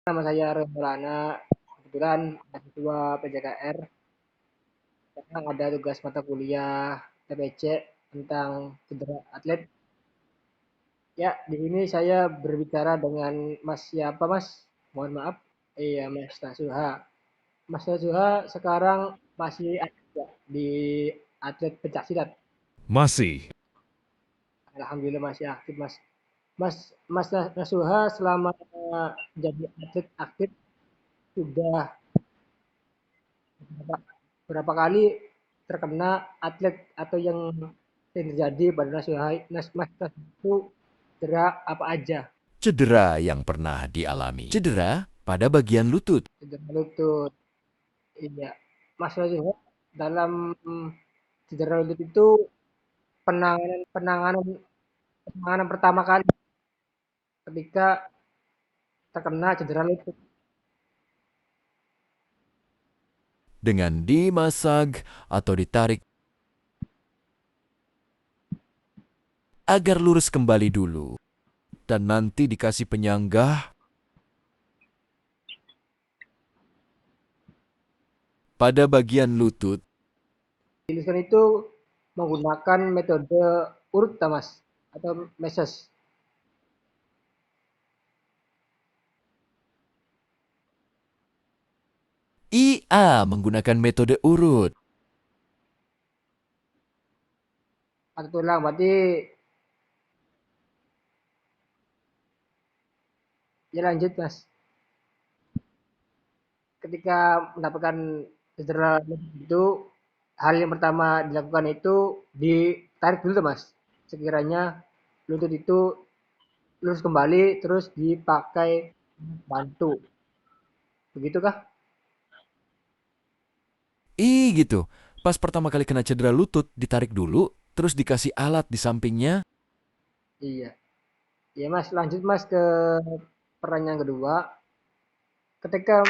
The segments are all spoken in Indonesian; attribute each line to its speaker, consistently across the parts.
Speaker 1: Nama saya Maulana, kebetulan mahasiswa PJKR. Sekarang ada tugas mata kuliah TPC tentang cedera atlet. Ya, di sini saya berbicara dengan Mas siapa, Mas? Mohon maaf. Iya, Mas Nasuha. Mas Nasuha sekarang masih aktif ya di atlet pencaksilat.
Speaker 2: Masih.
Speaker 1: Alhamdulillah masih aktif, Mas. Mas Mas Nasuha selama jadi atlet aktif sudah berapa, berapa kali terkena atlet atau yang terjadi pada nasional Mas itu cedera apa aja?
Speaker 2: Cedera yang pernah dialami. Cedera pada bagian lutut.
Speaker 1: Cedera lutut. Iya. Mas Nasuha dalam cedera lutut itu penanganan penanganan penanganan pertama kali ketika terkena cedera lutut.
Speaker 2: Dengan dimasag atau ditarik agar lurus kembali dulu. Dan nanti dikasih penyanggah pada bagian lutut.
Speaker 1: Diluluskan itu menggunakan metode urut, Mas, atau meses.
Speaker 2: IA menggunakan metode urut.
Speaker 1: Atau tulang berarti ya lanjut, Mas. Ketika mendapatkan cedera itu, hal yang pertama dilakukan itu ditarik dulu tuh, Mas. Sekiranya lutut itu lurus kembali terus dipakai bantu. Begitukah?
Speaker 2: Gitu. Pas pertama kali kena cedera lutut, ditarik dulu, terus dikasih alat di sampingnya.
Speaker 1: Iya. Ya, Mas, lanjut Mas ke pertanyaan kedua. Ketika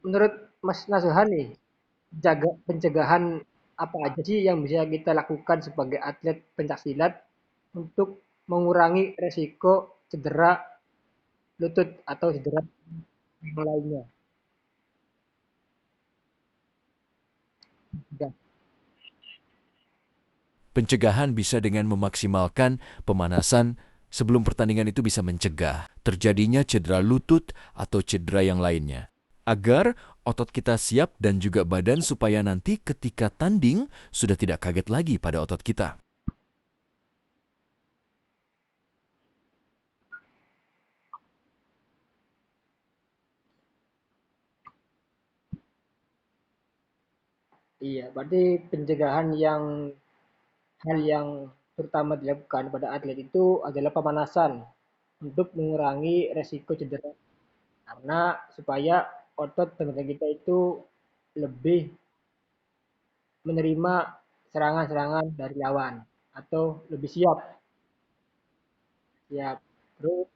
Speaker 1: menurut Mas Nasuhan nih, jaga pencegahan apa aja sih yang bisa kita lakukan sebagai atlet pencaksilat untuk mengurangi resiko cedera lutut atau cedera yang lainnya? Ya,
Speaker 2: Pencegahan bisa dengan memaksimalkan pemanasan sebelum pertandingan itu bisa mencegah terjadinya cedera lutut atau cedera yang lainnya. Agar otot kita siap dan juga badan supaya nanti ketika tanding sudah tidak kaget lagi pada otot kita.
Speaker 1: iya, berarti pencegahan yang hal yang terutama dilakukan pada atlet itu adalah pemanasan untuk mengurangi resiko cedera. Karena supaya otot tenaga kita itu lebih menerima serangan-serangan dari lawan atau lebih siap. Siap. Terus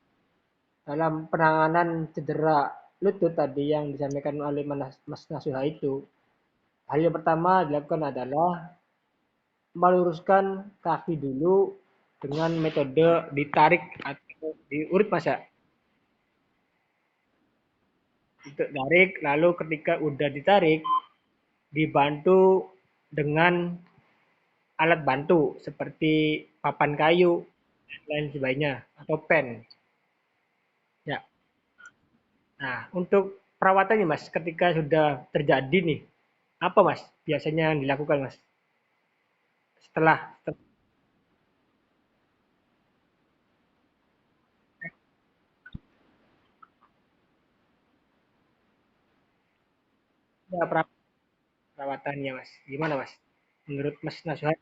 Speaker 1: dalam penanganan cedera lutut tadi yang disampaikan oleh Mas Nasuha itu, hal yang pertama dilakukan adalah meluruskan kaki dulu dengan metode ditarik atau diurut, Mas ya. Untuk tarik, lalu ketika udah ditarik, dibantu dengan alat bantu seperti papan kayu dan lain sebagainya atau pen. Ya. Nah, untuk perawatannya Mas, ketika sudah terjadi nih, apa Mas biasanya yang dilakukan Mas setelah perawatannya Mas? Gimana Mas? Menurut Mas Nasuhat?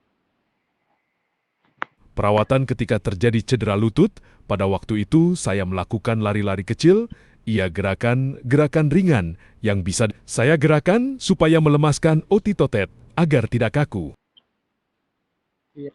Speaker 2: Perawatan ketika terjadi cedera lutut, pada waktu itu saya melakukan lari-lari kecil, ia gerakan ringan yang bisa saya gerakan supaya melemaskan otitotet agar tidak kaku.
Speaker 1: Iya.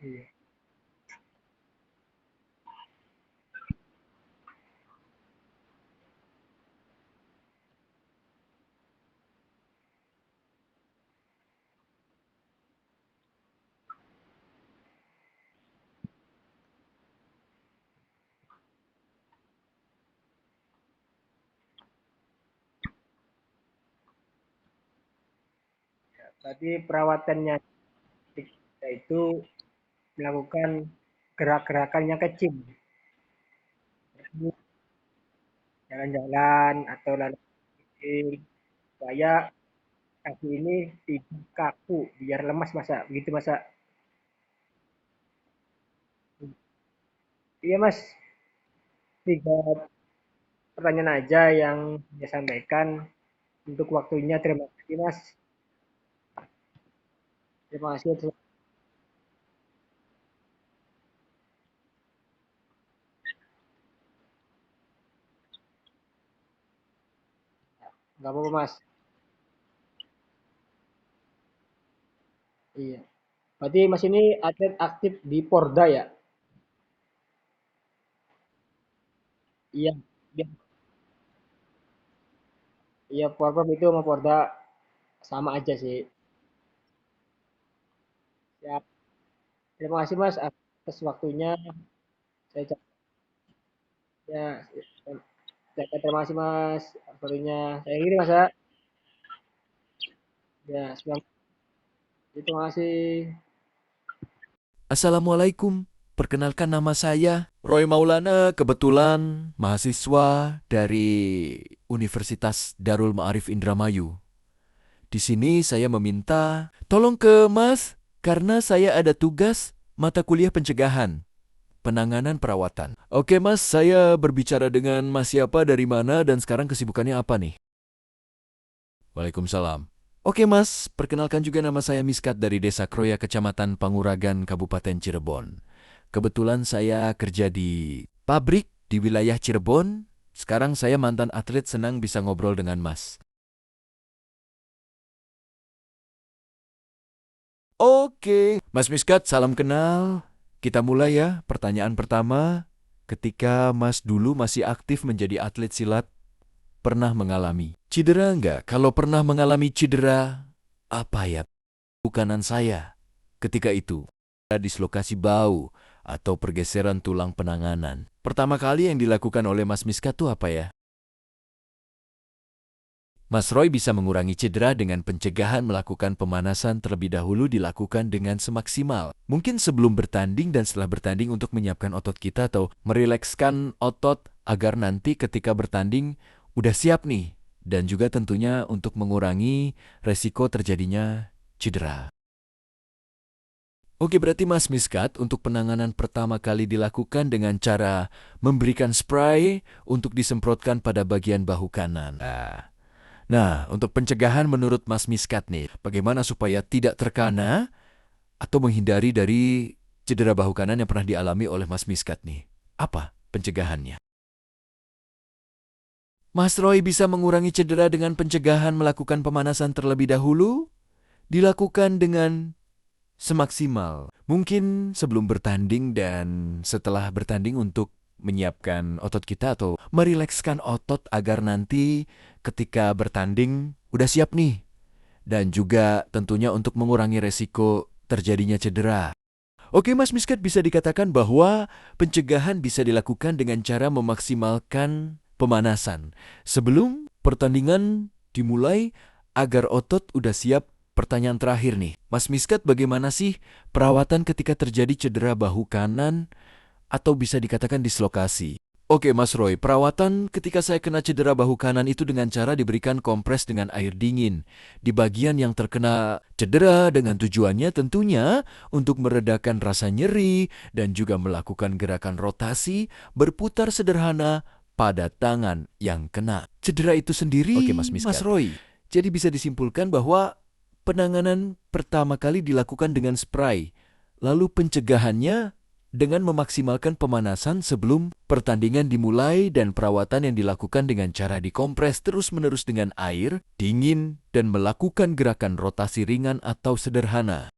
Speaker 1: Iya. Berarti perawatannya itu melakukan gerak-gerakan yang kecil, jalan-jalan atau lari kecil, supaya kaki ini tidak kaku, biar lemas masa, begitu masa. Iya mas, 3 pertanyaan aja yang saya sampaikan untuk waktunya. Terima kasih mas. Terima kasih. Nggak apa-apa mas. Iya. Berarti mas ini atlet aktif di Porda ya? Iya. Iya, iya Porpom itu sama Porda sama aja sih. Siap. Terima kasih mas atas waktunya. Saya ya, terima kasih mas waktunya. Saya kiri mas ya. Ya, terima kasih.
Speaker 2: Assalamualaikum, perkenalkan nama saya Roy Maulana, kebetulan mahasiswa dari Universitas Darul Ma'arif Indramayu. Di sini saya meminta tolong ke Mas karena saya ada tugas mata kuliah pencegahan, penanganan perawatan. Oke Mas, saya berbicara dengan Mas siapa, dari mana, dan sekarang kesibukannya apa nih? Waalaikumsalam. Oke Mas, perkenalkan juga nama saya Miskat dari Desa Kroya, Kecamatan Panguragan, Kabupaten Cirebon. Kebetulan saya kerja di pabrik di wilayah Cirebon. Sekarang saya mantan atlet, senang bisa ngobrol dengan Mas. Oke, Mas Miskat, salam kenal. Kita mulai ya. Pertanyaan pertama, ketika Mas dulu masih aktif menjadi atlet silat, pernah mengalami cedera enggak? Kalau pernah mengalami cedera, apa ya bukanan saya ketika itu? Dislokasi bau atau pergeseran tulang penanganan. Pertama kali yang dilakukan oleh Mas Miskat itu apa ya? Mas Roy bisa mengurangi cedera dengan pencegahan, melakukan pemanasan terlebih dahulu, dilakukan dengan semaksimal. Mungkin sebelum bertanding dan setelah bertanding untuk menyiapkan otot kita atau merilekskan otot agar nanti ketika bertanding udah siap nih. Dan juga tentunya untuk mengurangi resiko terjadinya cedera. Oke, berarti Mas Miskat untuk penanganan pertama kali dilakukan dengan cara memberikan spray untuk disemprotkan pada bagian bahu kanan. Nah, untuk pencegahan menurut Mas Miskat nih, bagaimana supaya tidak terkena atau menghindari dari cedera bahu kanan yang pernah dialami oleh Mas Miskat nih? Apa pencegahannya? Mas Roy bisa mengurangi cedera dengan pencegahan, melakukan pemanasan terlebih dahulu, dilakukan dengan semaksimal. Mungkin sebelum bertanding dan setelah bertanding untuk menyiapkan otot kita atau merilekskan otot agar nanti ketika bertanding udah siap nih. Dan juga tentunya untuk mengurangi resiko terjadinya cedera. Oke Mas Miskat, bisa dikatakan bahwa pencegahan bisa dilakukan dengan cara memaksimalkan pemanasan sebelum pertandingan dimulai agar otot udah siap. Pertanyaan terakhir nih, Mas Miskat, bagaimana sih perawatan ketika terjadi cedera bahu kanan atau bisa dikatakan dislokasi? Oke Mas Roy, perawatan ketika saya kena cedera bahu kanan itu dengan cara diberikan kompres dengan air dingin di bagian yang terkena cedera, dengan tujuannya tentunya untuk meredakan rasa nyeri dan juga melakukan gerakan rotasi berputar sederhana pada tangan yang kena cedera itu sendiri. Oke Mas Miskat. Mas Roy, jadi bisa disimpulkan bahwa penanganan pertama kali dilakukan dengan spray, lalu pencegahannya dengan memaksimalkan pemanasan sebelum pertandingan dimulai, dan perawatan yang dilakukan dengan cara dikompres terus-menerus dengan air dingin dan melakukan gerakan rotasi ringan atau sederhana.